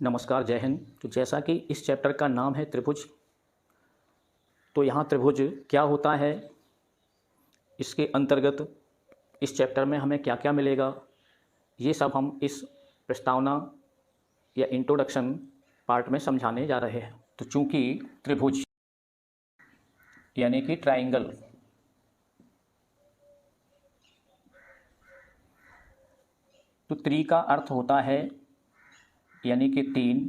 नमस्कार, जय हिंद। तो जैसा कि इस चैप्टर का नाम है त्रिभुज, तो यहाँ त्रिभुज क्या होता है, इसके अंतर्गत इस चैप्टर में हमें क्या क्या मिलेगा, ये सब हम इस प्रस्तावना या इंट्रोडक्शन पार्ट में समझाने जा रहे हैं। तो चूँकि त्रिभुज यानी कि ट्राइंगल तो त्रि का अर्थ होता है यानी कि तीन,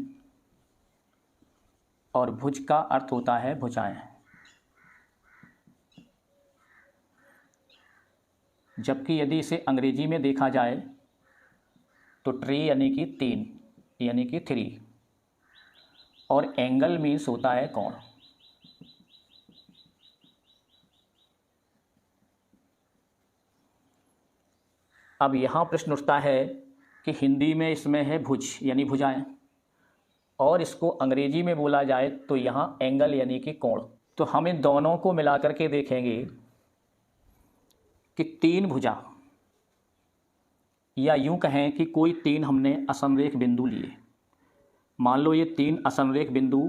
और भुज का अर्थ होता है भुजाएं। जबकि यदि इसे अंग्रेजी में देखा जाए तो ट्री यानी कि तीन यानी कि थ्री, और एंगल मीन्स होता है कोण। अब यहाँ प्रश्न उठता है कि हिंदी में इसमें है भुज यानी भुजाएं, और इसको अंग्रेजी में बोला जाए तो यहाँ एंगल यानी कि कोण। तो हम इन दोनों को मिला करके देखेंगे कि तीन भुजा, या यूं कहें कि कोई तीन हमने असमरेख बिंदु लिए। मान लो ये तीन असमरेख बिंदु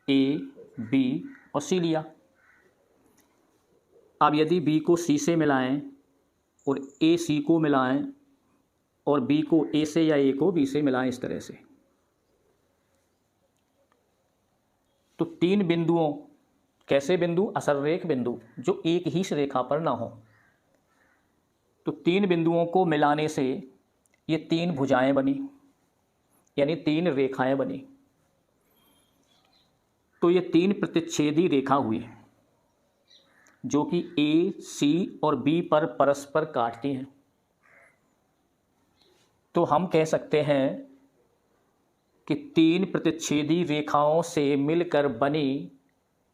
ए, बी और सी लिया। अब यदि बी को सी से मिलाएं और ए सी को मिलाएं और बी को ए से या ए को बी से मिलाएं, इस तरह से, तो तीन बिंदुओं, कैसे बिंदु? असमरेख बिंदु जो एक ही रेखा पर ना हो। तो तीन बिंदुओं को मिलाने से ये तीन भुजाएं बनी, यानी तीन रेखाएं बनी। तो ये तीन प्रतिच्छेदी रेखा हुई जो कि ए, सी और बी पर परस्पर काटती हैं। तो हम कह सकते हैं कि तीन प्रतिच्छेदी रेखाओं से मिलकर बनी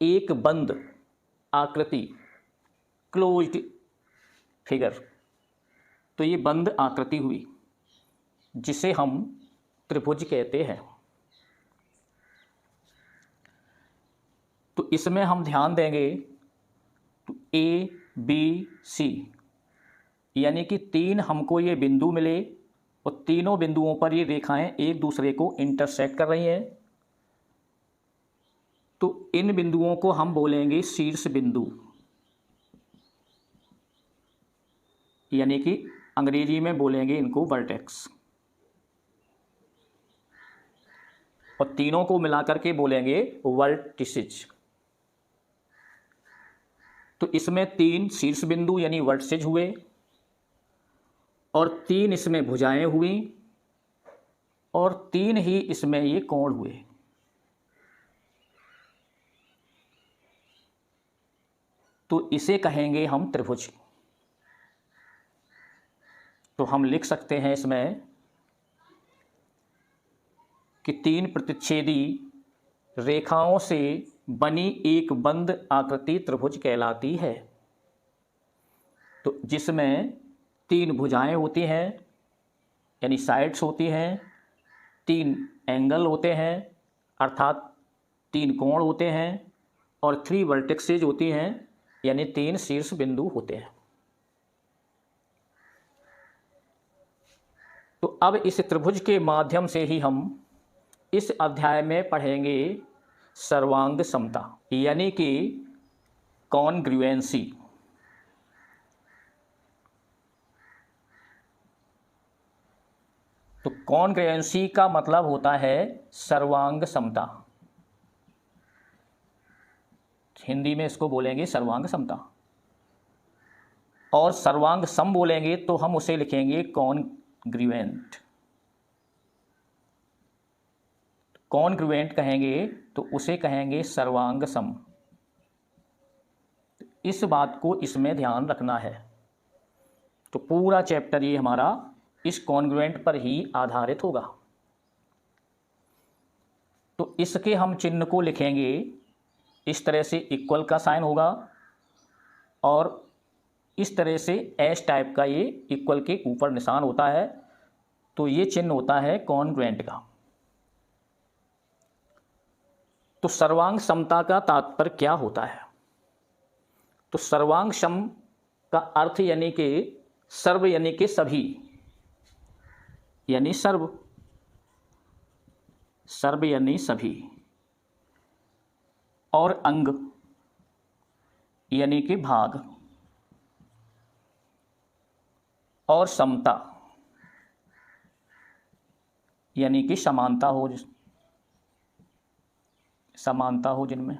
एक बंद आकृति, क्लोज्ड फिगर, तो ये बंद आकृति हुई जिसे हम त्रिभुज कहते हैं। तो इसमें हम ध्यान देंगे तो ए, बी, सी यानी कि तीन हमको ये बिंदु मिले और तीनों बिंदुओं पर ये रेखाएं एक दूसरे को इंटरसेक्ट कर रही हैं। तो इन बिंदुओं को हम बोलेंगे शीर्ष बिंदु, यानी कि अंग्रेजी में बोलेंगे इनको वर्टेक्स, और तीनों को मिलाकर के बोलेंगे वर्टिसेज। तो इसमें तीन शीर्ष बिंदु यानी वर्टिसेज हुए और तीन इसमें भुजाएं हुई और तीन ही इसमें ये कोण हुए। तो इसे कहेंगे हम त्रिभुज। तो हम लिख सकते हैं इसमें कि तीन प्रतिच्छेदी रेखाओं से बनी एक बंद आकृति त्रिभुज कहलाती है। तो जिसमें तीन भुजाएं होती हैं यानी साइड्स होती हैं, तीन एंगल होते हैं अर्थात तीन कोण होते हैं, और थ्री वर्टेक्सेज होती हैं यानी तीन शीर्ष बिंदु होते हैं। तो अब इस त्रिभुज के माध्यम से ही हम इस अध्याय में पढ़ेंगे सर्वांग समता यानी कि कॉन्ग्रुएंसी। तो कॉन्ग्रुएंसी का मतलब होता है सर्वांग समता। हिंदी में इसको बोलेंगे सर्वांग समता, और सर्वांग सम बोलेंगे तो हम उसे लिखेंगे कॉन्ग्रुएंट। कॉन्ग्रुएंट कहेंगे तो उसे कहेंगे सर्वांग सम। इस बात को इसमें ध्यान रखना है। तो पूरा चैप्टर ये हमारा इस कॉन्ग्रुएंट पर ही आधारित होगा। तो इसके हम चिन्ह को लिखेंगे इस तरह से, इक्वल का साइन होगा, और इस तरह से एस टाइप का ये इक्वल के ऊपर निशान होता है। तो ये चिन्ह होता है कॉन्ग्रुएंट का। तो सर्वांग समता का तात्पर्य क्या होता है? तो सर्वांग सम का अर्थ यानी कि सर्व यानी कि सभी, यानी सर्व। सर्व यानी सभी, और अंग यानी कि भाग, और समता यानी कि समानता हो जिनमें।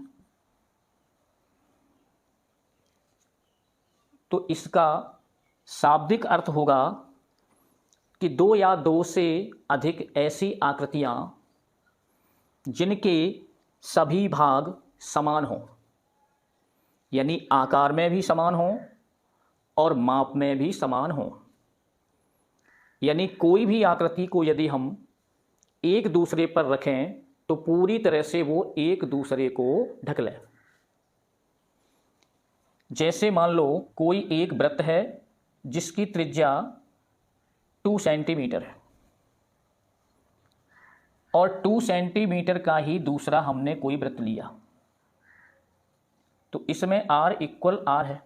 तो इसका शाब्दिक अर्थ होगा कि दो या दो से अधिक ऐसी आकृतियां जिनके सभी भाग समान हों, यानी आकार में भी समान हों और माप में भी समान हों। यानी कोई भी आकृति को यदि हम एक दूसरे पर रखें तो पूरी तरह से वो एक दूसरे को ढक ले। जैसे मान लो कोई एक वृत्त है जिसकी त्रिज्या 2 सेंटीमीटर है, और 2 सेंटीमीटर का ही दूसरा हमने कोई वृत्त लिया, तो इसमें r इक्वल r है।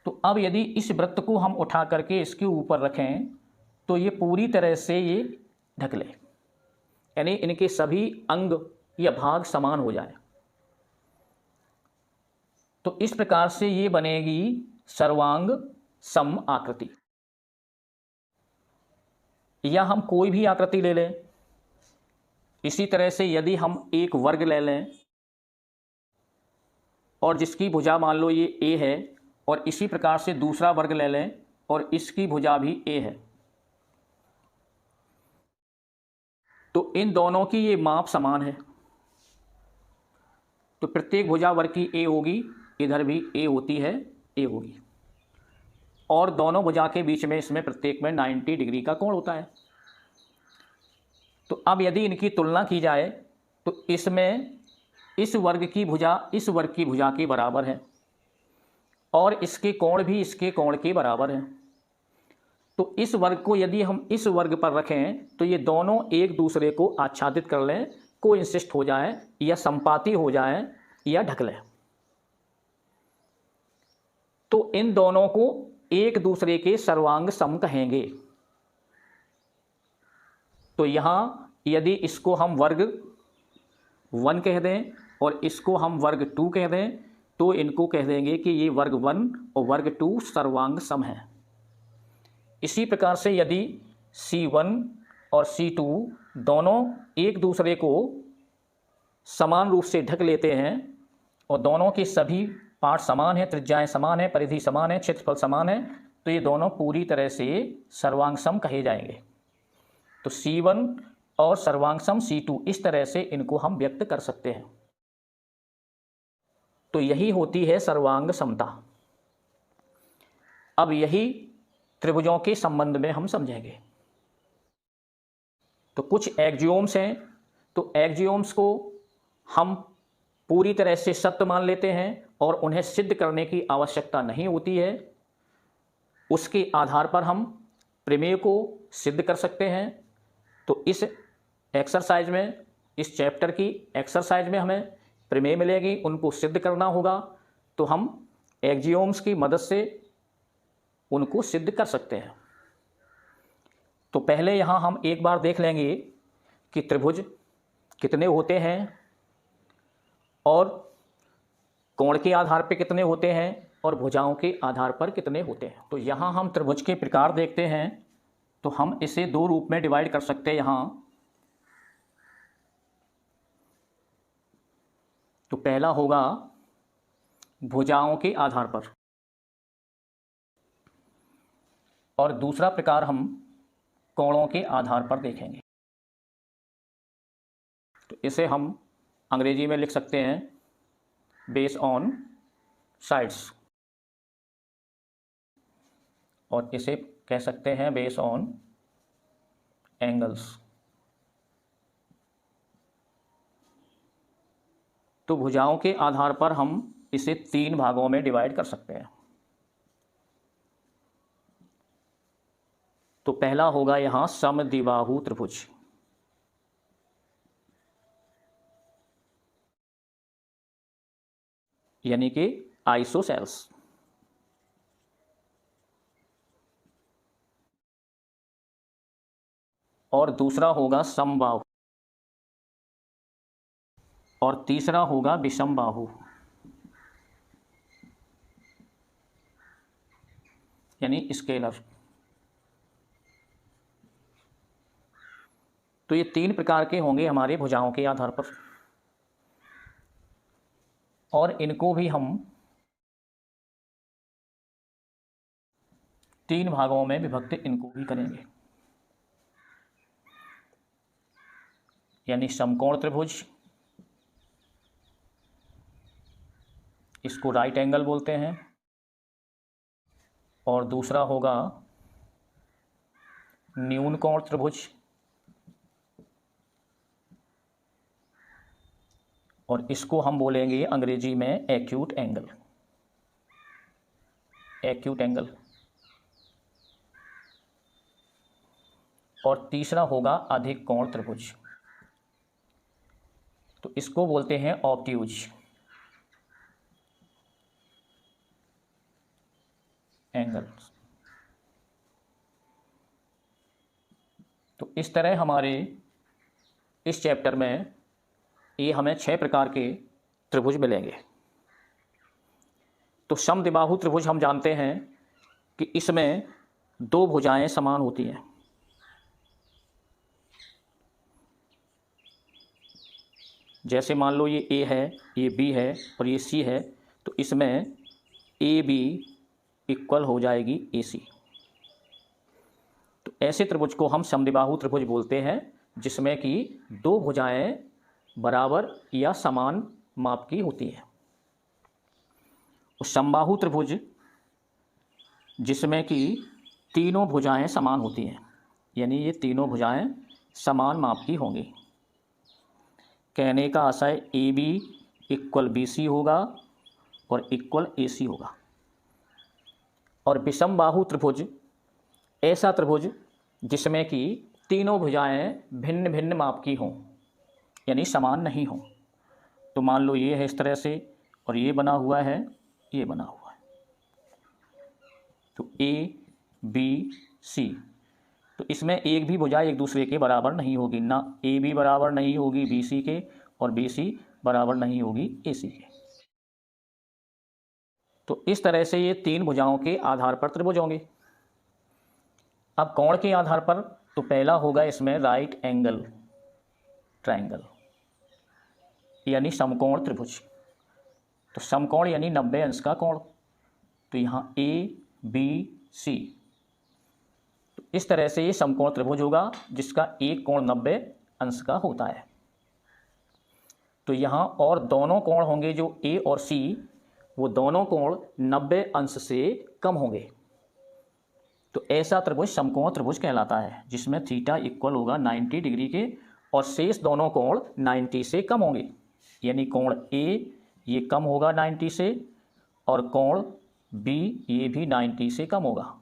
तो अब यदि इस वृत्त को हम उठा करके इसके ऊपर रखें तो ये पूरी तरह से ये ढक ले, यानी इनके सभी अंग या भाग समान हो जाए। तो इस प्रकार से ये बनेगी सर्वांग सम आकृति। या हम कोई भी आकृति ले लें। इसी तरह से यदि हम एक वर्ग ले लें और जिसकी भुजा मान लो ये ए है, और इसी प्रकार से दूसरा वर्ग ले लें और इसकी भुजा भी ए है, तो इन दोनों की ये माप समान है। तो प्रत्येक भुजा वर्ग की ए होगी, इधर भी ए होती है, ए होगी, और दोनों भुजा के बीच में इसमें प्रत्येक में 90 डिग्री का कोण होता है। तो अब यदि इनकी तुलना की जाए तो इसमें इस वर्ग की भुजा इस वर्ग की भुजा के बराबर है, और इसके कोण भी इसके कोण के बराबर है। तो इस वर्ग को यदि हम इस वर्ग पर रखें तो ये दोनों एक दूसरे को आच्छादित कर लें, कोइंसिस्ट हो जाए या संपाती हो जाए या ढक लें। तो इन दोनों को एक दूसरे के सर्वांग सम कहेंगे। तो यहां यदि इसको हम वर्ग 1 कह दें और इसको हम वर्ग 2 कह दें तो इनको कह देंगे कि ये वर्ग 1 और वर्ग 2 सर्वांग सम है। इसी प्रकार से यदि C1 और C2 दोनों एक दूसरे को समान रूप से ढक लेते हैं और दोनों के सभी पार्ट समान है, त्रिज्याएं समान है, परिधि समान है, क्षेत्रफल समान है, तो ये दोनों पूरी तरह से सर्वांग सम कहे जाएंगे। तो C1 और सर्वांग सम C2, इस तरह से इनको हम व्यक्त कर सकते हैं। तो यही होती है सर्वांग समता। अब यही त्रिभुजों के संबंध में हम समझेंगे। तो कुछ एक्जियोम्स हैं, तो एक्जियोम्स को हम पूरी तरह से सत्य मान लेते हैं और उन्हें सिद्ध करने की आवश्यकता नहीं होती है। उसके आधार पर हम प्रमेय को सिद्ध कर सकते हैं। तो इस एक्सरसाइज में, इस चैप्टर की एक्सरसाइज में हमें प्रमेय मिलेगी, उनको सिद्ध करना होगा। तो हम एक्जियोम्स की मदद से उनको सिद्ध कर सकते हैं। तो पहले यहाँ हम एक बार देख लेंगे कि त्रिभुज कितने होते हैं और कोण के आधार पर कितने होते हैं और भुजाओं के आधार पर कितने होते हैं। तो यहाँ हम त्रिभुज के प्रकार देखते हैं। तो हम इसे 2 रूप में डिवाइड कर सकते हैं यहाँ। तो पहला होगा भुजाओं के आधार पर, और दूसरा प्रकार हम कोणों के आधार पर देखेंगे। तो इसे हम अंग्रेजी में लिख सकते हैं बेस ऑन साइड्स, और इसे कह सकते हैं बेस ऑन एंगल्स। तो भुजाओं के आधार पर हम इसे 3 भागों में डिवाइड कर सकते हैं। तो पहला होगा यहां समद्विबाहु त्रिभुज, यानी कि आइसोसेल्स। और दूसरा होगा समबाहु और तीसरा होगा विषमबाहु, यानी स्केलर। तो ये 3 प्रकार के होंगे हमारे भुजाओं के आधार पर, और इनको भी हम 3 भागों में विभक्त इनको भी करेंगे, यानी समकोण त्रिभुज, इसको राइट एंगल बोलते हैं, और दूसरा होगा न्यून कोण त्रिभुज, और इसको हम बोलेंगे अंग्रेजी में एक्यूट एंगल, एक्यूट एंगल। और तीसरा होगा अधिक कोण त्रिभुज, तो इसको बोलते हैं ऑब्ट्यूज एंगल। तो इस तरह हमारे इस चैप्टर में ये हमें 6 प्रकार के त्रिभुज मिलेंगे। तो समद्विबाहु त्रिभुज हम जानते हैं कि इसमें 2 भुजाएं समान होती हैं। जैसे मान लो ये ए है, ये बी है और ये सी है, तो इसमें ए बी इक्वल हो जाएगी ए सी। तो ऐसे त्रिभुज को हम समद्विबाहु त्रिभुज बोलते हैं, जिसमें कि 2 भुजाएं बराबर या समान माप की होती है। समबाहु त्रिभुज जिसमें कि तीनों भुजाएं समान होती हैं, यानी ये तीनों भुजाएं समान माप की होंगी। कहने का आशय A B equal B C होगा और इक्वल ए सी होगा। और विषमबाहु त्रिभुज ऐसा त्रिभुज जिसमें कि तीनों भुजाएं भिन्न भिन्न माप की हों, यानी समान नहीं हो। तो मान लो ये है इस तरह से, और ये बना हुआ है, ये बना हुआ है, तो ए बी सी, तो इसमें एक भी भुजा एक दूसरे के बराबर नहीं होगी, ना ए बी बराबर नहीं होगी बी सी के, और बी सी बराबर नहीं होगी ए सी के। तो इस तरह से ये 3 भुजाओं के आधार पर त्रिभुज होंगे। अब कोण के आधार पर, तो पहला होगा इसमें राइट एंगल ट्रायंगल, यानी समकोण त्रिभुज। तो समकोण यानी 90 अंश का कोण, तो यहाँ ए बी सी, तो इस तरह से ये समकोण त्रिभुज होगा जिसका एक कोण 90 अंश का होता है। तो यहाँ और दोनों कोण होंगे जो ए और सी, वो दोनों कोण 90 अंश से कम होंगे। तो ऐसा त्रिभुज समकोण त्रिभुज कहलाता है, जिसमें थीटा इक्वल होगा 90 डिग्री के, और शेष दोनों कोण 90 से कम होंगे, यानी कोण ए ये कम होगा 90 से, और कोण बी ये भी 90 से कम होगा।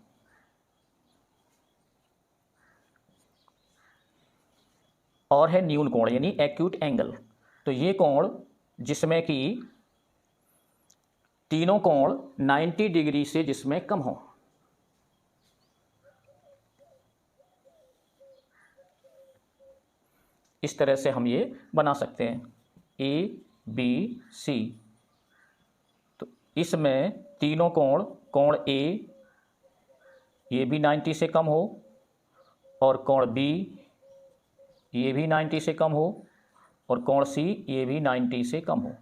और है न्यून कोण यानी एक्यूट एंगल, तो ये कोण जिसमें कि तीनों कोण 90 डिग्री से जिसमें कम हो। इस तरह से हम ये बना सकते हैं ए बी सी। तो इसमें तीनों कोण, कोण ए ये भी 90 से कम हो, और कोण बी ये भी 90 से कम हो, और कोण सी ये भी 90 से कम हो।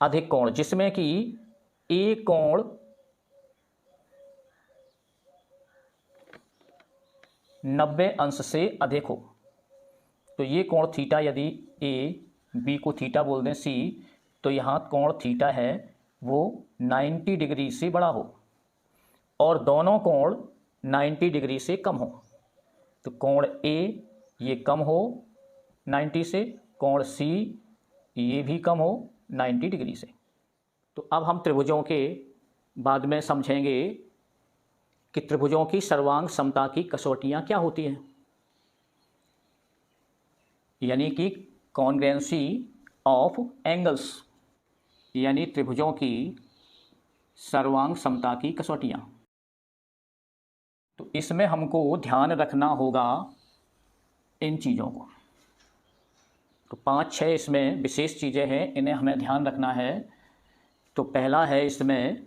अधिक कोण जिसमें कि ए कोण 90 अंश से अधिक हो। तो ये कोण थीटा, यदि ए बी को थीटा बोल दें सी, तो यहाँ कोण थीटा है वो 90 डिग्री से बड़ा हो, और दोनों कोण 90 डिग्री से कम हो। तो कोण ए ये कम हो 90 से, कोण सी ये भी कम हो 90 डिग्री से। तो अब हम त्रिभुजों के बाद में समझेंगे कि त्रिभुजों की सर्वांग समता की कसौटियाँ क्या होती हैं, यानी कि कॉन्ग्रुएंसी ऑफ एंगल्स, यानी त्रिभुजों की सर्वांग समता की कसौटियाँ। तो इसमें हमको ध्यान रखना होगा इन चीज़ों को। तो 5-6 इसमें विशेष चीज़ें हैं, इन्हें हमें ध्यान रखना है। तो पहला है इसमें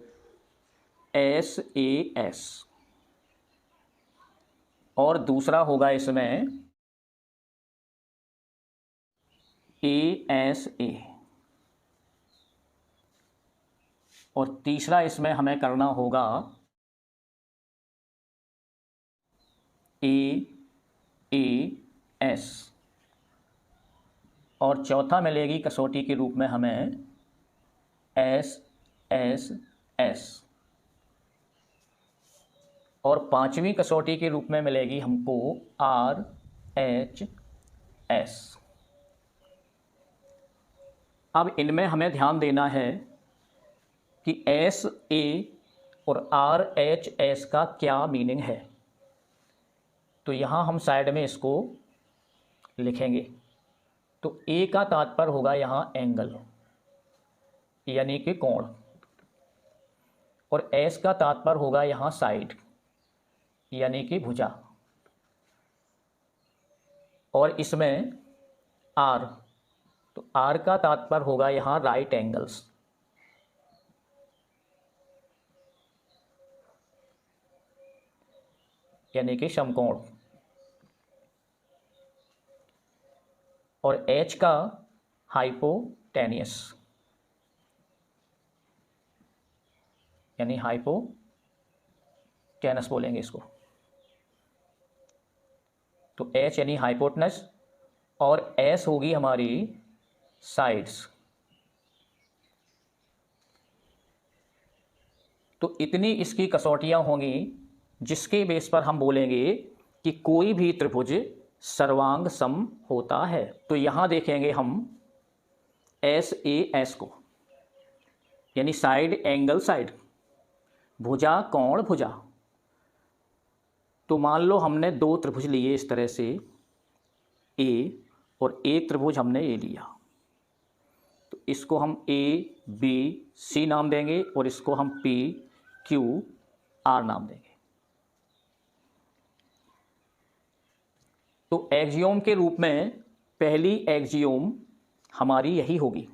SAS और दूसरा होगा इसमें ASA और तीसरा इसमें हमें करना होगा AAS और चौथा मिलेगी कसौटी के रूप में हमें SSS और पांचवी कसौटी के रूप में मिलेगी हमको RHS। अब इनमें हमें ध्यान देना है कि SA और RHS का क्या मीनिंग है। तो यहाँ हम साइड में इसको लिखेंगे। तो A का तात्पर्य होगा यहाँ एंगल यानी कि कोण, और S का तात्पर्य होगा यहाँ साइड यानी कि भुजा, और इसमें R, तो R का तात्पर्य होगा यहाँ राइट एंगल्स। यानी कि समकोण, और H का हाइपोटेनियस यानी हाइपोटेनस बोलेंगे इसको। तो H यानी हाइपोटेनस और S होगी हमारी साइड्स। तो इतनी इसकी कसौटियां होंगी जिसके बेस पर हम बोलेंगे कि कोई भी त्रिभुज सर्वांग सम होता है। तो यहां देखेंगे हम SAS को, यानी साइड एंगल साइड, भुजा कोण भुजा। तो मान लो हमने दो त्रिभुज लिए इस तरह से A और एक त्रिभुज हमने A लिया, तो इसको हम ABC नाम देंगे और इसको हम PQR नाम देंगे। तो एक्सियोम के रूप में पहली एक्सियोम हमारी यही होगी,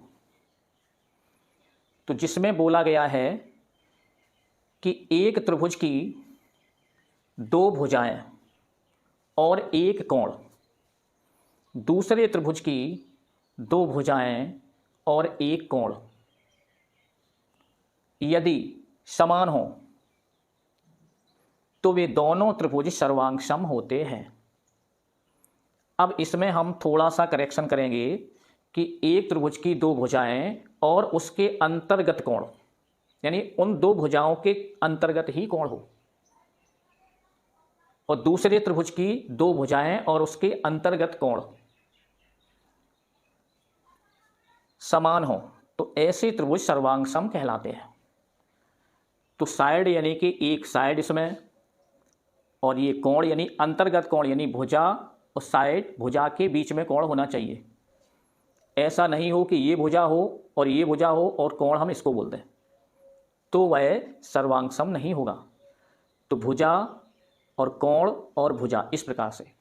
तो जिसमें बोला गया है कि एक त्रिभुज की दो भुजाएं और एक कोण, दूसरे त्रिभुज की दो भुजाएं और एक कोण यदि समान हो तो वे दोनों त्रिभुज सर्वांग सम होते हैं। अब इसमें हम थोड़ा सा करेक्शन करेंगे कि एक त्रिभुज की दो भुजाएं और उसके अंतर्गत कोण, यानी उन दो भुजाओं के अंतर्गत ही कोण हो, और दूसरे त्रिभुज की दो भुजाएं और उसके अंतर्गत कोण समान हो, तो ऐसे त्रिभुज सर्वांग सम कहलाते हैं। तो साइड यानी कि एक साइड इसमें, और ये कोण यानी अंतर्गत कोण यानी भुजा और साइड भुजा के बीच में कोण होना चाहिए। ऐसा नहीं हो कि ये भुजा हो और ये भुजा हो और कोण हम इसको बोल दें, तो वह सर्वांग सम नहीं होगा। तो भुजा और कोण और भुजा इस प्रकार से,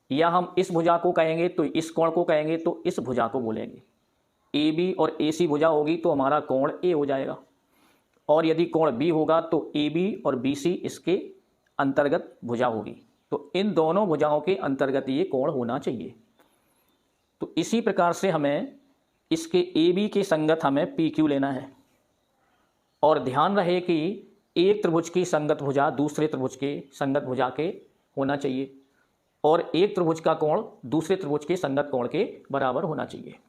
या हम इस भुजा को कहेंगे तो इस कोण को कहेंगे तो इस भुजा को बोलेंगे। AB और AC भुजा होगी तो हमारा कोण A हो जाएगा, और यदि कोण B होगा तो AB और BC इसके अंतर्गत भुजा होगी। तो इन दोनों भुजाओं के अंतर्गत ये कोण होना चाहिए। तो इसी प्रकार से हमें इसके AB के संगत हमें PQ लेना है, और ध्यान रहे कि एक त्रिभुज की संगत भुजा दूसरे त्रिभुज के संगत भुजा के होना चाहिए, और एक त्रिभुज का कोण दूसरे त्रिभुज के संगत कोण के बराबर होना चाहिए,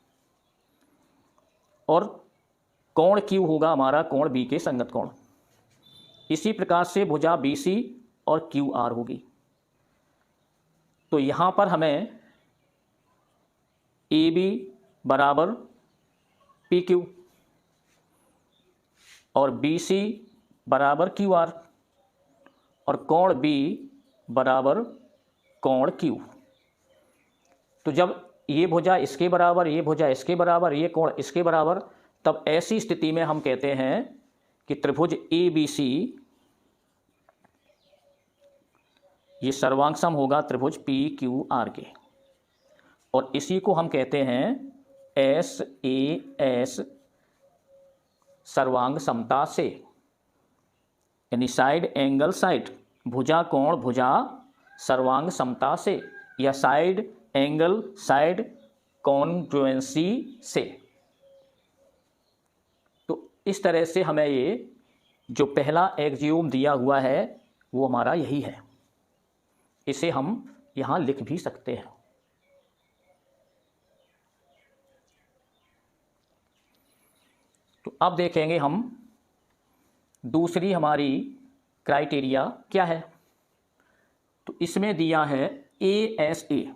और कोण Q होगा हमारा कोण B के संगत कोण। इसी प्रकार से भुजा BC और QR होगी। तो यहां पर हमें AB बराबर PQ और BC बराबर QR और कोण B बराबर कोण Q। तो जब ये भुजा इसके बराबर, ये भुजा इसके बराबर, ये कोण इसके बराबर, तब ऐसी स्थिति में हम कहते हैं कि त्रिभुज ABC ये सर्वांग सम होगा त्रिभुज पी क्यू आर के, और इसी को हम कहते हैं एस ए एस सर्वांग समता से, यानी साइड एंगल साइड, भुजा कोण भुजा सर्वांग समता से, या साइड एंगल साइड कॉन्ग्रुएंसी से। तो इस तरह से हमें ये जो पहला एक्सियोम दिया हुआ है वो हमारा यही है, इसे हम यहां लिख भी सकते हैं। तो अब देखेंगे हम दूसरी हमारी क्राइटेरिया क्या है। तो इसमें दिया है ए एस ए,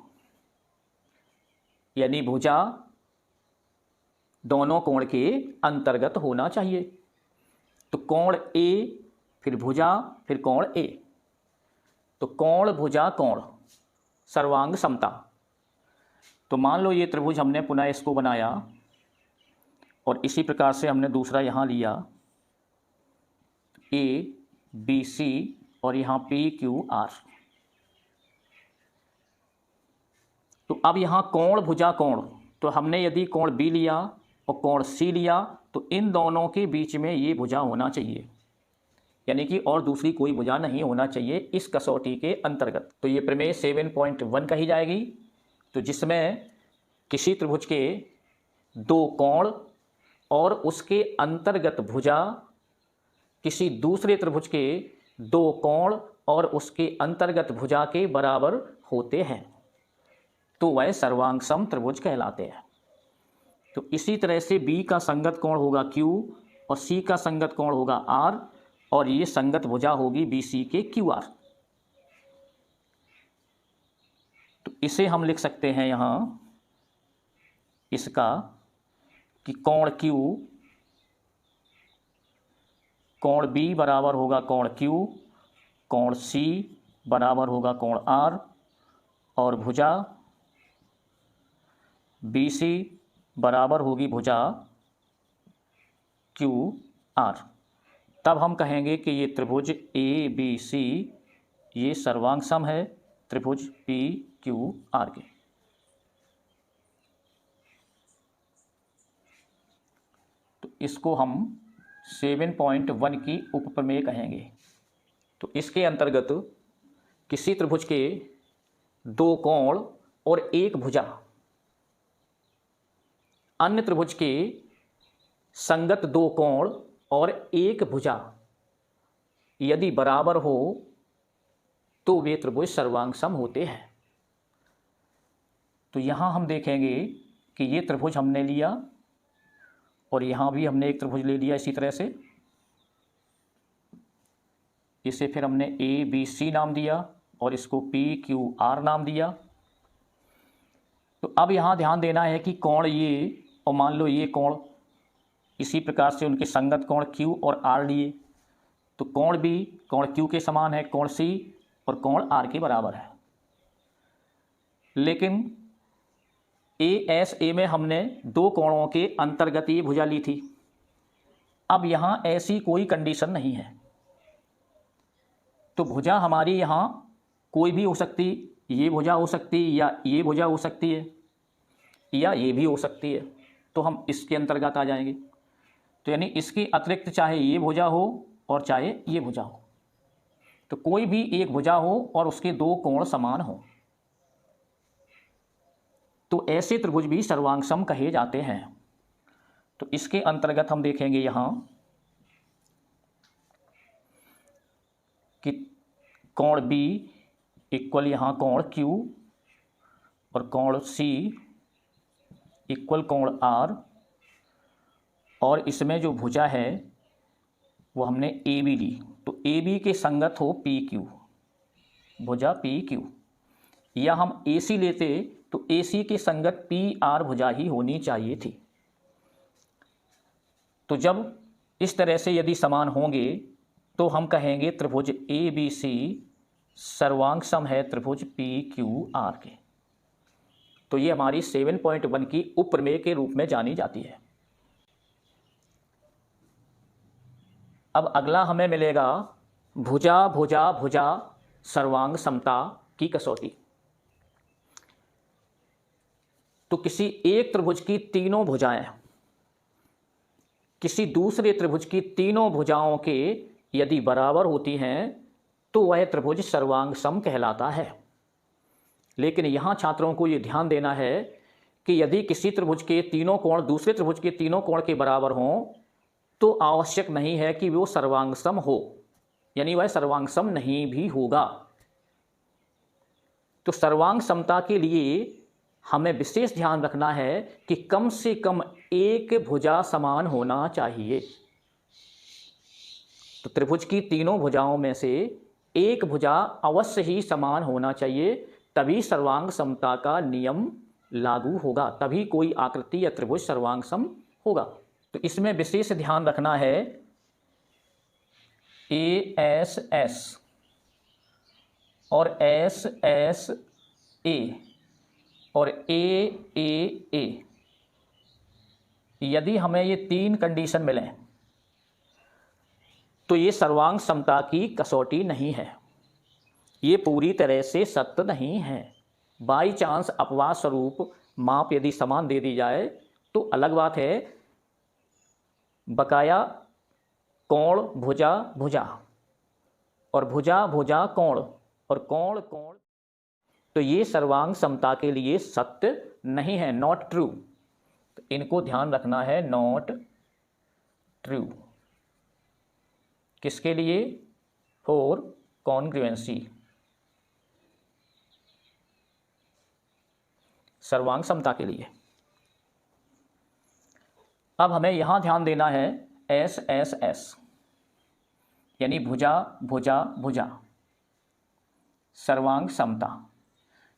यानी भुजा दोनों कोण के अंतर्गत होना चाहिए। तो कोण ए फिर भुजा फिर कोण ए, तो कोण भुजा कोण सर्वांग समता। तो मान लो ये त्रिभुज हमने पुनः इसको बनाया और इसी प्रकार से हमने दूसरा यहाँ लिया ए बी सी और यहाँ पी क्यू आर। तो अब यहाँ कोण भुजा कोण, तो हमने यदि कोण बी लिया और कोण सी लिया तो इन दोनों के बीच में ये भुजा होना चाहिए, यानी कि और दूसरी कोई भुजा नहीं होना चाहिए इस कसौटी के अंतर्गत। तो ये प्रमेय 7.1 कही जाएगी। तो जिसमें किसी त्रिभुज के दो कोण और उसके अंतर्गत भुजा किसी दूसरे त्रिभुज के दो कोण और उसके अंतर्गत भुजा के बराबर होते हैं तो वह सर्वांग सम त्रिभुज कहलाते हैं। तो इसी तरह से बी का संगत कोण होगा क्यू और सी का संगत कोण होगा आर, और ये संगत भुजा होगी बी सी के क्यू आर। तो इसे हम लिख सकते हैं यहाँ इसका कि कोण क्यू कोण बी बराबर होगा कोण क्यू, कोण सी बराबर होगा कोण आर, और भुजा बी सी बराबर होगी भुजा क्यू आर। तब हम कहेंगे कि ये त्रिभुज ए बी सी ये सर्वांग सम है त्रिभुज पी क्यू आर के। तो इसको हम 7.1 की उपप्रमेय कहेंगे। तो इसके अंतर्गत किसी त्रिभुज के दो कोण और एक भुजा अन्य त्रिभुज के संगत दो कोण और एक भुजा यदि बराबर हो तो वे त्रिभुज सर्वांग सम होते हैं। तो यहां हम देखेंगे कि ये त्रिभुज हमने लिया और यहां भी हमने एक त्रिभुज ले लिया इसी तरह से, इसे फिर हमने ए बी सी नाम दिया और इसको पी क्यू आर नाम दिया। तो अब यहां ध्यान देना है कि कोण ये और मान लो ये कोण इसी प्रकार से उनके संगत कोण Q और R लिए, तो कोण भी कोण Q के समान है, कोण C और कोण R के बराबर है। लेकिन ASA में हमने दो कोणों के अंतर्गत ये भुजा ली थी। अब यहाँ ऐसी कोई कंडीशन नहीं है, तो भुजा हमारी यहाँ कोई भी हो सकती, ये भुजा हो सकती या ये भुजा हो सकती है या ये भी हो सकती है, तो हम इसके अंतर्गत आ जाएंगे। तो यानी इसके अतिरिक्त चाहे ये भुजा हो और चाहे ये भुजा हो, तो कोई भी एक भुजा हो और उसके दो कोण समान हो, तो ऐसे त्रिभुज भी सर्वांग सम कहे जाते हैं। तो इसके अंतर्गत हम देखेंगे यहां कि कोण B इक्वल यहाँ कोण Q और कोण C इक्वल कोण R, और इसमें जो भुजा है वो हमने AB ली, तो AB के संगत हो PQ, भुजा PQ, या हम AC लेते तो AC के संगत PR भुजा ही होनी चाहिए थी। तो जब इस तरह से यदि समान होंगे तो हम कहेंगे त्रिभुज ABC सर्वांग सम है त्रिभुज PQR के। तो ये हमारी 7.1 की उपप्रमेय के रूप में जानी जाती है। अब अगला हमें मिलेगा भुजा भुजा भुजा सर्वांग समता की कसौटी। तो किसी एक त्रिभुज की तीनों भुजाएं किसी दूसरे त्रिभुज की तीनों भुजाओं के यदि बराबर होती हैं तो वह त्रिभुज सर्वांग सम कहलाता है। लेकिन यहाँ छात्रों को ये ध्यान देना है कि यदि किसी त्रिभुज के तीनों कोण दूसरे त्रिभुज के तीनों कोण के बराबर हों तो आवश्यक नहीं है कि वो सर्वांग सम हो, यानी वह सर्वांग सम नहीं भी होगा। तो सर्वांग समता के लिए हमें विशेष ध्यान रखना है कि कम से कम एक भुजा समान होना चाहिए। तो त्रिभुज की तीनों भुजाओं में से एक भुजा अवश्य ही समान होना चाहिए, तभी सर्वांग समता का नियम लागू होगा, तभी कोई आकृति या त्रिभुज सर्वांग सम होगा। तो इसमें विशेष ध्यान रखना है ASS और SSA और AAA, यदि हमें ये तीन कंडीशन मिलें तो ये सर्वांग समता की कसौटी नहीं है, ये पूरी तरह से सत्य नहीं है। बाई चांस अपवाद स्वरूप माप यदि समान दे दी जाए तो अलग बात है, बकाया कोण भुजा भुजा और भुजा भुजा कोण और कोण कोण, तो ये सर्वांग समता के लिए सत्य नहीं है, नॉट ट्रू। तो इनको ध्यान रखना है, नॉट ट्रू। किसके लिए? फॉर कॉन्ग्रुएंसी, सर्वांग समता के लिए। अब हमें यहां ध्यान देना है SSS, यानी भुजा भुजा भुजा, सर्वांग समता।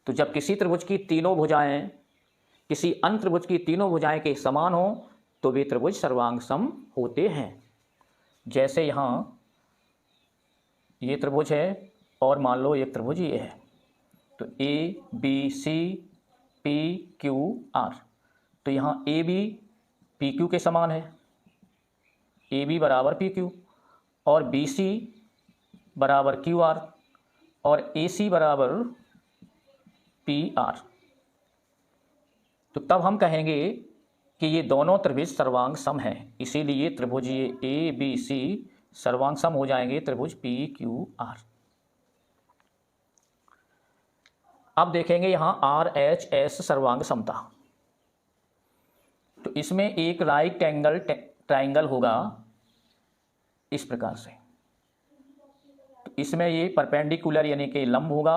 तो जब किसी त्रिभुज की तीनों भुजाएं किसी अन्य त्रिभुज की तीनों भुजाएं के समान हो तो वे त्रिभुज सर्वांग सम होते हैं। जैसे यहाँ ये त्रिभुज है और मान लो एक त्रिभुज ये है, तो ABC PQR, तो यहाँ AB PQ के समान है, AB बराबर PQ, और BC बराबर QR और AC बराबर PR। तो तब हम कहेंगे कि ये दोनों त्रिभुज सर्वांग सम हैं, इसीलिए त्रिभुज ये ABC सर्वांग सम हो जाएंगे त्रिभुज PQR। अब देखेंगे यहां RHS सर्वांग समता। तो इसमें एक राइट एंगल ट्राइंगल होगा इस प्रकार से। तो इसमें ये परपेंडिकुलर यानी कि लंब होगा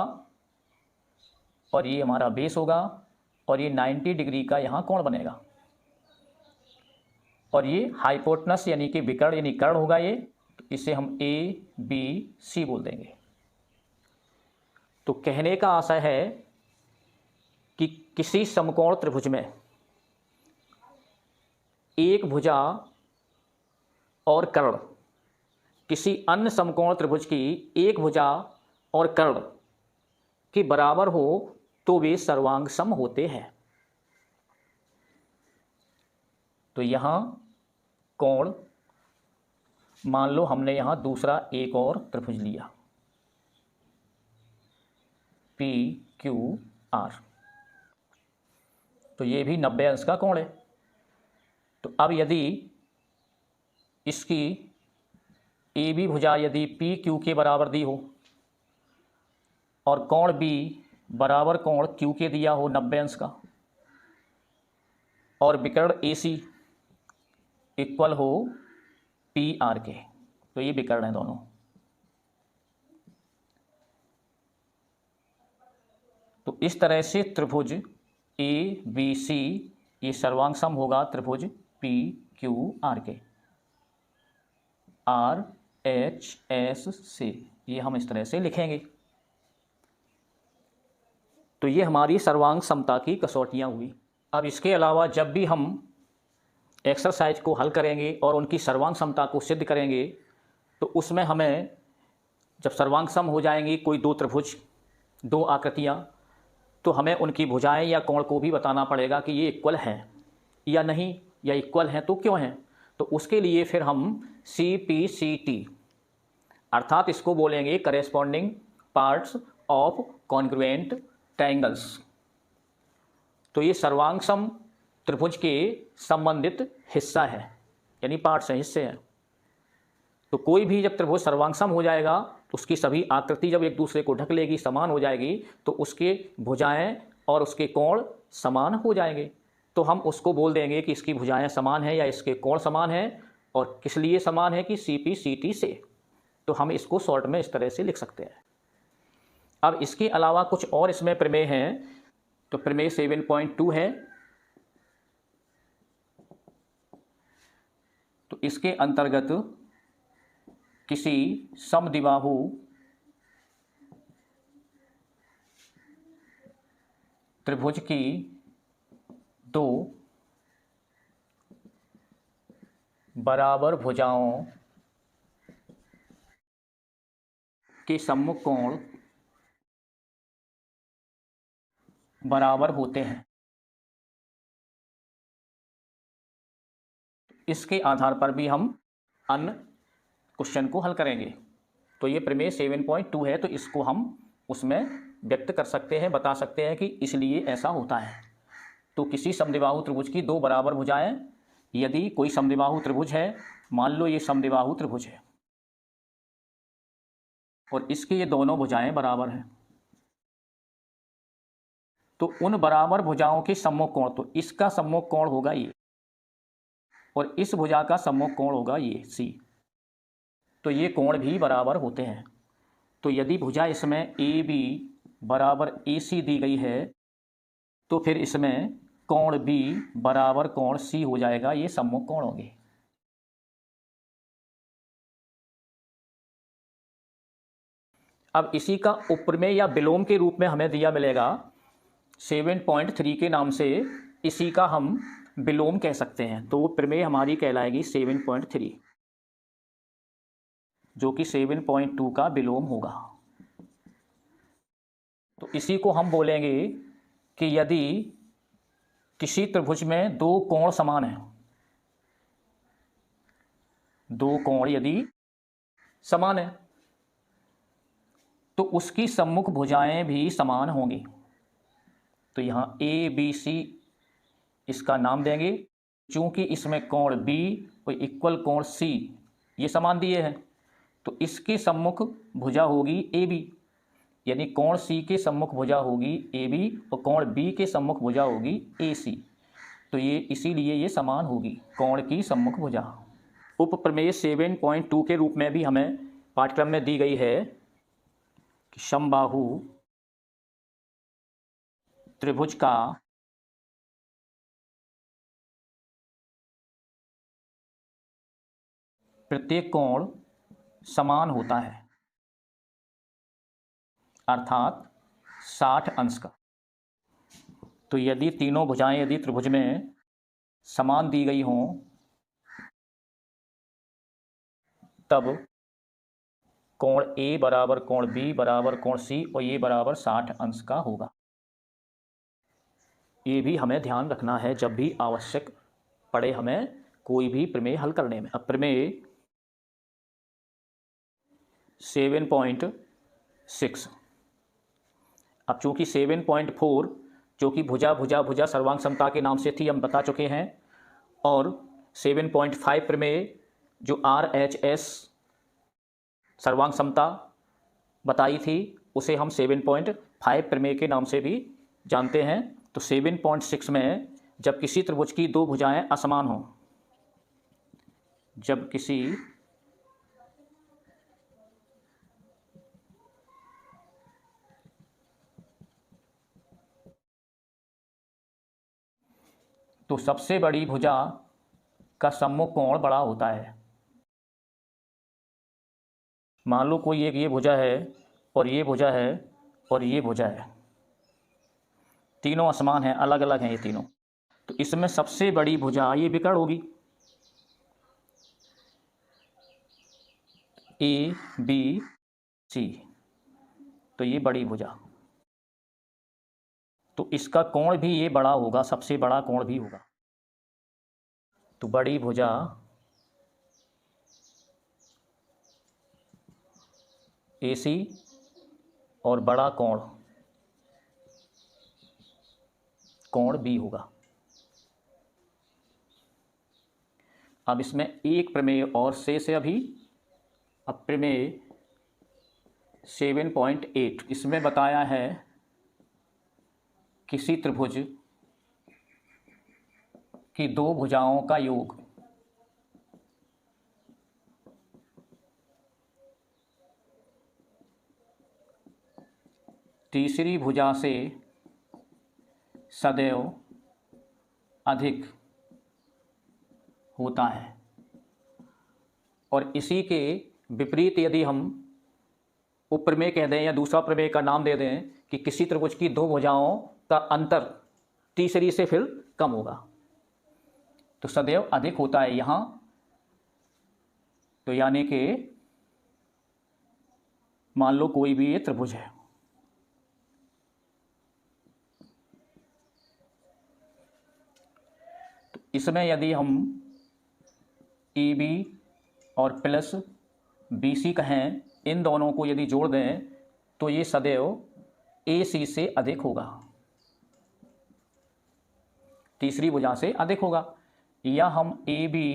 और ये हमारा बेस होगा और ये 90 डिग्री का यहाँ कोण बनेगा और ये हाइपोटेनस यानी कि विकर्ण यानी कर्ण होगा ये, तो इसे हम ABC बोल देंगे। तो कहने का आशय है कि किसी समकोण त्रिभुज में एक भुजा और कर्ण किसी अन्य समकोण त्रिभुज की एक भुजा और कर्ण के बराबर हो तो वे सर्वांग सम होते हैं। तो यहां कोण, मान लो हमने यहां दूसरा एक और त्रिभुज लिया PQR, तो ये भी 90 अंश का कोण है। तो अब यदि इसकी AB भुजा यदि PQ के बराबर दी हो और कोण B बराबर कोण Q के दिया हो 90 अंश का, और विकर्ण AC इक्वल हो PR के, तो ये विकर्ण है दोनों। तो इस तरह से त्रिभुज ABC ये सर्वांग सम होगा त्रिभुज PQR के। RHS से ये हम इस तरह से लिखेंगे। तो ये हमारी सर्वांग समता की कसौटियाँ हुई। अब इसके अलावा जब भी हम एक्सरसाइज को हल करेंगे और उनकी सर्वांग समता को सिद्ध करेंगे तो उसमें हमें जब सर्वांग सम हो जाएंगी कोई दो त्रिभुज, दो आकृतियाँ, तो हमें उनकी भुजाएं या कोण को भी बताना पड़ेगा कि ये इक्वल हैं या नहीं, या इक्वल हैं तो क्यों हैं। तो उसके लिए फिर हम CPCT अर्थात इसको बोलेंगे corresponding parts of congruent triangles. तो ये सर्वांगसम त्रिभुज के संबंधित हिस्सा है, यानी पार्ट्स हैं, हिस्से हैं। तो कोई भी जब त्रिभुज सर्वांगसम हो जाएगा तो उसकी सभी आकृति जब एक दूसरे को ढक लेगी, समान हो जाएगी, तो उसके भुजाएं और उसके कोण समान हो जाएंगे। तो हम उसको बोल देंगे कि इसकी भुजाएं समान है या इसके कोण समान है, और किस लिए समान है कि CP CT से। तो हम इसको शॉर्ट में इस तरह से लिख सकते हैं। अब इसके अलावा कुछ और इसमें प्रमेय हैं। तो प्रमेय 7.2 है। तो इसके अंतर्गत किसी समद्विबाहु त्रिभुज की दो बराबर भुजाओं के सम्मुख कोण बराबर होते हैं। इसके आधार पर भी हम अन्य क्वेश्चन को हल करेंगे। तो ये प्रमेय 7.2 है, तो इसको हम उसमें व्यक्त कर सकते हैं, बता सकते हैं कि इसलिए ऐसा होता है। तो किसी समद्विबाहु त्रिभुज की दो बराबर भुजाएं, यदि कोई समद्विबाहु त्रिभुज है, मान लो ये समद्विबाहु त्रिभुज है और इसकी ये दोनों भुजाएं बराबर हैं, तो उन बराबर भुजाओं के सम्मुख कोण, तो इसका सम्मुख कोण होगा ये और इस भुजा का सम्मुख कोण होगा ये C। तो ये कोण भी बराबर होते हैं। तो यदि भुजा इसमें AB बराबर AC दी गई है, तो फिर इसमें कोण B बराबर कोण C हो जाएगा। ये सम्मुख कोण होंगे। अब इसी का उपप्रमेय या विलोम के रूप में हमें दिया मिलेगा 7.3 के नाम से। इसी का हम विलोम कह सकते हैं। तो वो प्रमेय हमारी कहलाएगी 7.3, जो कि 7.2 का विलोम होगा। तो इसी को हम बोलेंगे कि यदि किसी त्रिभुज में दो कोण समान हैं, दो कोण यदि समान है, तो उसकी सम्मुख भुजाएं भी समान होंगी। तो यहां ABC इसका नाम देंगे। चूंकि इसमें कोण B और इक्वल कोण C ये समान दिए हैं, तो इसके सम्मुख भुजा होगी AB, यानी कोण C के सम्मुख भुजा होगी AB और कोण B के सम्मुख भुजा होगी AC। तो ये इसीलिए ये समान होगी, कोण की सम्मुख भुजा। उपप्रमेय 7.2 के रूप में भी हमें पाठ्यक्रम में दी गई है कि समबाहु त्रिभुज का प्रत्येक कोण समान होता है, अर्थात 60 अंश का। तो यदि तीनों भुजाएं यदि त्रिभुज में समान दी गई हों, तब कोण A बराबर कोण B बराबर कोण C और ये बराबर 60 अंश का होगा। ये भी हमें ध्यान रखना है जब भी आवश्यक पड़े हमें कोई भी प्रमेय हल करने में। अब प्रमेय 7.6। अब चूंकि 7.4 जो कि भुजा भुजा भुजा सर्वांग समता के नाम से थी, हम बता चुके हैं, और 7.5 प्रमेय जो RHS सर्वांग समता बताई थी, उसे हम 7.5 प्रमेय के नाम से भी जानते हैं। तो 7.6 में जब किसी त्रिभुज की दो भुजाएं असमान हों, जब किसी तो सबसे बड़ी भुजा का सम्मुख कोण बड़ा होता है। मान लो कोई एक ये भुजा है और ये भुजा है और ये भुजा है, तीनों असमान हैं, अलग अलग हैं ये तीनों। तो इसमें सबसे बड़ी भुजा ये विकर्ण होगी, ABC। तो ये बड़ी भुजा, तो इसका कोण भी ये बड़ा होगा, सबसे बड़ा कोण भी होगा। तो बड़ी भुजा AC और बड़ा कोण कोण बी होगा। अब इसमें एक प्रमेय और शेष है अभी। अब प्रमेय 7.8 इसमें बताया है किसी त्रिभुज की दो भुजाओं का योग तीसरी भुजा से सदैव अधिक होता है। और इसी के विपरीत यदि हम उपप्रमेय कह दें या दूसरा प्रमेय का नाम दे दें कि किसी त्रिभुज की दो भुजाओं का अंतर तीसरी से फिर कम होगा, तो सदैव अधिक होता है यहां। तो यानी कि मान लो कोई भी ये त्रिभुज है, तो इसमें यदि हम ए बी और प्लस बी सी कहें, इन दोनों को यदि जोड़ दें तो ये सदैव ए सी से अधिक होगा, तीसरी भुजा से अधिक होगा। या हम ए बी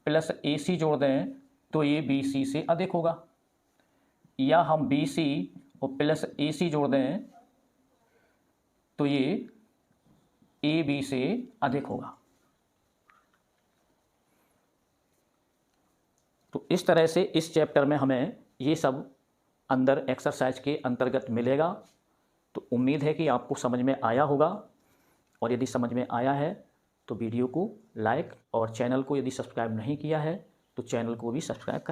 प्लस ए सी जोड़ दें तो ये बी सी से अधिक होगा। या हम बी सी और प्लस ए सी जोड़ दें तो ये ए बी से अधिक होगा। तो इस तरह से इस चैप्टर में हमें ये सब अंदर एक्सरसाइज के अंतर्गत मिलेगा। तो उम्मीद है कि आपको समझ में आया होगा, और यदि समझ में आया है तो वीडियो को लाइक और चैनल को यदि सब्सक्राइब नहीं किया है तो चैनल को भी सब्सक्राइब करें।